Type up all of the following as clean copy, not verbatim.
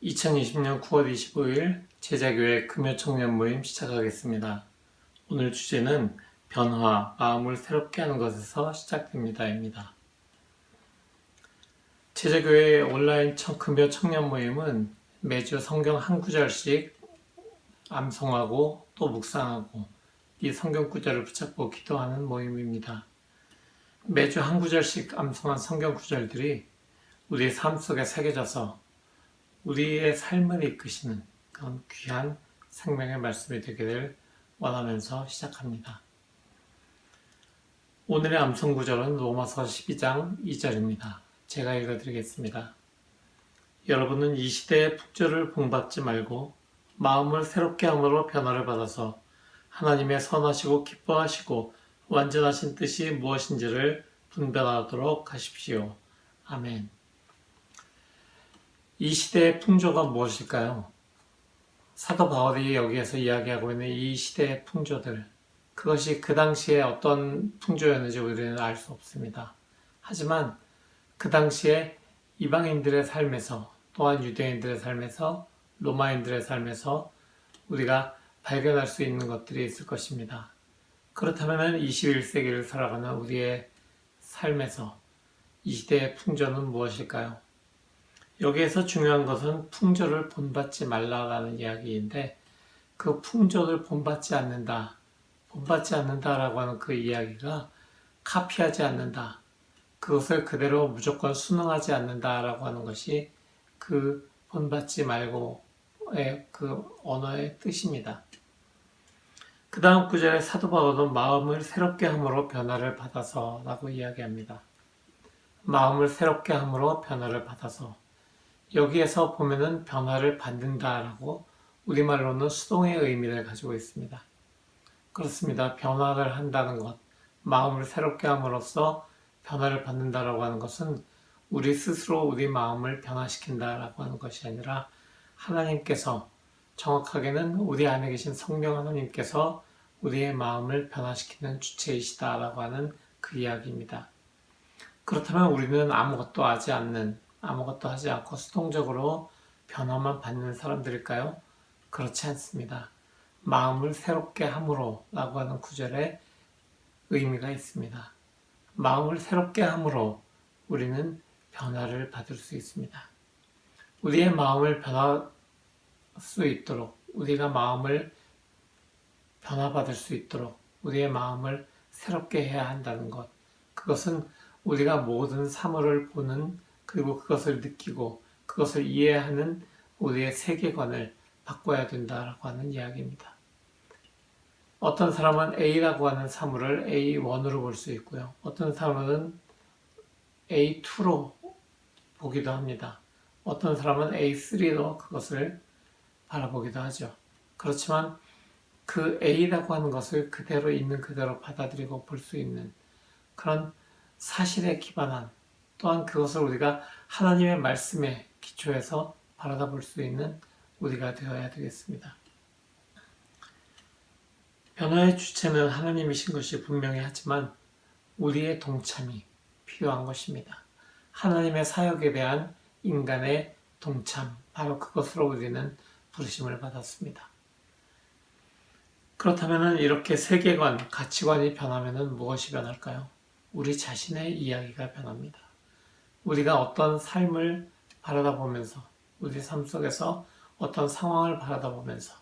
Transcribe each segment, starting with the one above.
2020년 9월 25일 제자교회 금요청년 모임 시작하겠습니다. 오늘 주제는 변화, 마음을 새롭게 하는 것에서 시작됩니다입니다. 제자교회 온라인 금요청년 모임은 매주 성경 한 구절씩 암송하고 또 묵상하고 이 성경 구절을 붙잡고 기도하는 모임입니다. 매주 한 구절씩 암송한 성경 구절들이 우리의 삶 속에 새겨져서 우리의 삶을 이끄시는 그런 귀한 생명의 말씀이 되기를 원하면서 시작합니다. 오늘의 암송 구절은 로마서 12장 2절입니다. 제가 읽어드리겠습니다. 여러분은 이 시대의 풍조를 본받지 말고 마음을 새롭게 함으로 변화를 받아서 하나님의 선하시고 기뻐하시고 완전하신 뜻이 무엇인지를 분별하도록 하십시오. 아멘. 이 시대의 풍조가 무엇일까요? 사도 바울이 여기에서 이야기하고 있는 이 시대의 풍조들, 그것이 그 당시에 어떤 풍조였는지 우리는 알 수 없습니다. 하지만 그 당시에 이방인들의 삶에서 또한 유대인들의 삶에서 로마인들의 삶에서 우리가 발견할 수 있는 것들이 있을 것입니다. 그렇다면 21세기를 살아가는 우리의 삶에서 이 시대의 풍조는 무엇일까요? 여기에서 중요한 것은 풍조를 본받지 말라라는 이야기인데 그 풍조를 본받지 않는다라고 하는 그 이야기가 카피하지 않는다, 그것을 그대로 무조건 순응하지 않는다라고 하는 것이 그 본받지 말고의 그 언어의 뜻입니다. 그 다음 구절에 사도 바울은 마음을 새롭게 함으로 변화를 받아서 라고 이야기합니다. 마음을 새롭게 함으로 변화를 받아서, 여기에서 보면은 변화를 받는다라고 우리말로는 수동의 의미를 가지고 있습니다. 그렇습니다. 변화를 한다는 것, 마음을 새롭게 함으로써 변화를 받는다라고 하는 것은 우리 스스로 우리 마음을 변화시킨다라고 하는 것이 아니라 하나님께서, 정확하게는 우리 안에 계신 성령 하나님께서 우리의 마음을 변화시키는 주체이시다라고 하는 그 이야기입니다. 그렇다면 우리는 아무것도 하지 않고 수동적으로 변화만 받는 사람들일까요? 그렇지 않습니다. 마음을 새롭게 함으로 라고 하는 구절에 의미가 있습니다. 마음을 새롭게 함으로 우리는 변화를 받을 수 있습니다. 우리의 마음을 변할 수 있도록, 우리가 마음을 변화받을 수 있도록 우리의 마음을 새롭게 해야 한다는 것, 그것은 우리가 모든 사물을 보는, 그리고 그것을 느끼고 그것을 이해하는 우리의 세계관을 바꿔야 된다라고 하는 이야기입니다. 어떤 사람은 A라고 하는 사물을 A1으로 볼 수 있고요. 어떤 사람은 A2로 보기도 합니다. 어떤 사람은 A3로 그것을 바라보기도 하죠. 그렇지만 그 A라고 하는 것을 그대로 있는 그대로 받아들이고 볼 수 있는 그런 사실에 기반한, 또한 그것을 우리가 하나님의 말씀에 기초해서 바라다 볼 수 있는 우리가 되어야 되겠습니다. 변화의 주체는 하나님이신 것이 분명히 하지만 우리의 동참이 필요한 것입니다. 하나님의 사역에 대한 인간의 동참, 바로 그것으로 우리는 부르심을 받았습니다. 그렇다면 이렇게 세계관, 가치관이 변하면 무엇이 변할까요? 우리 자신의 이야기가 변합니다. 우리가 어떤 삶을 바라다 보면서, 우리 삶 속에서 어떤 상황을 바라다 보면서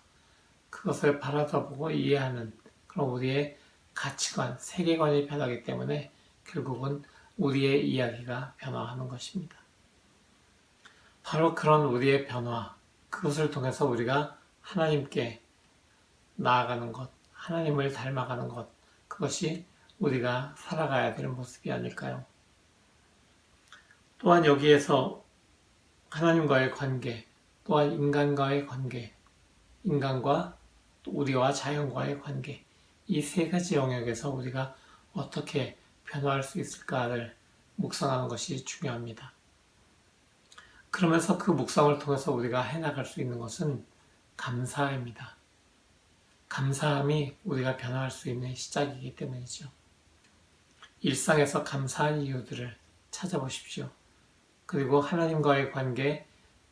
그것을 바라다 보고 이해하는 그런 우리의 가치관, 세계관이 변하기 때문에 결국은 우리의 이야기가 변화하는 것입니다. 바로 그런 우리의 변화, 그것을 통해서 우리가 하나님께 나아가는 것, 하나님을 닮아가는 것, 그것이 우리가 살아가야 될 모습이 아닐까요? 또한 여기에서 하나님과의 관계, 또한 인간과의 관계, 인간과 또 우리와 자연과의 관계, 이 세 가지 영역에서 우리가 어떻게 변화할 수 있을까를 묵상하는 것이 중요합니다. 그러면서 그 묵상을 통해서 우리가 해나갈 수 있는 것은 감사입니다. 감사함이 우리가 변화할 수 있는 시작이기 때문이죠. 일상에서 감사한 이유들을 찾아보십시오. 그리고 하나님과의 관계,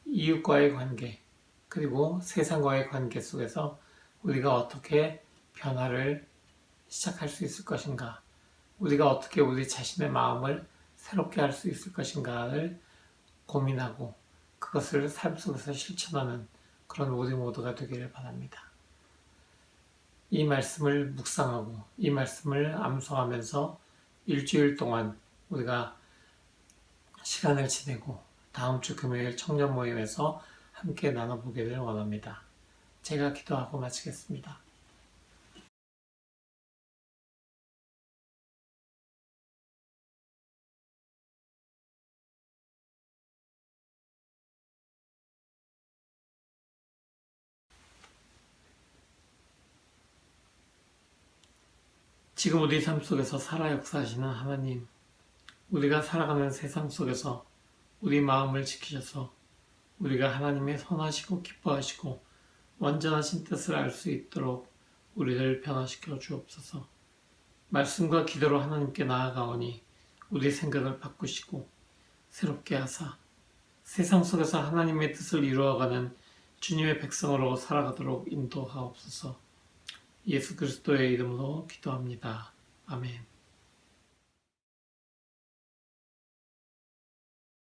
이웃과의 관계, 그리고 세상과의 관계 속에서 우리가 어떻게 변화를 시작할 수 있을 것인가, 우리가 어떻게 우리 자신의 마음을 새롭게 할 수 있을 것인가를 고민하고 그것을 삶 속에서 실천하는 그런 우리 모두가 되기를 바랍니다. 이 말씀을 묵상하고 이 말씀을 암송하면서 일주일 동안 우리가 시간을 지내고 다음 주 금요일 청년 모임에서 함께 나눠보기를 원합니다. 제가 기도하고 마치겠습니다. 지금 우리 삶 속에서 살아 역사하시는 하나님, 우리가 살아가는 세상 속에서 우리 마음을 지키셔서 우리가 하나님의 선하시고 기뻐하시고 완전하신 뜻을 알 수 있도록 우리를 변화시켜 주옵소서. 말씀과 기도로 하나님께 나아가오니 우리 생각을 바꾸시고 새롭게 하사 세상 속에서 하나님의 뜻을 이루어가는 주님의 백성으로 살아가도록 인도하옵소서. 예수 그리스도의 이름으로 기도합니다. 아멘.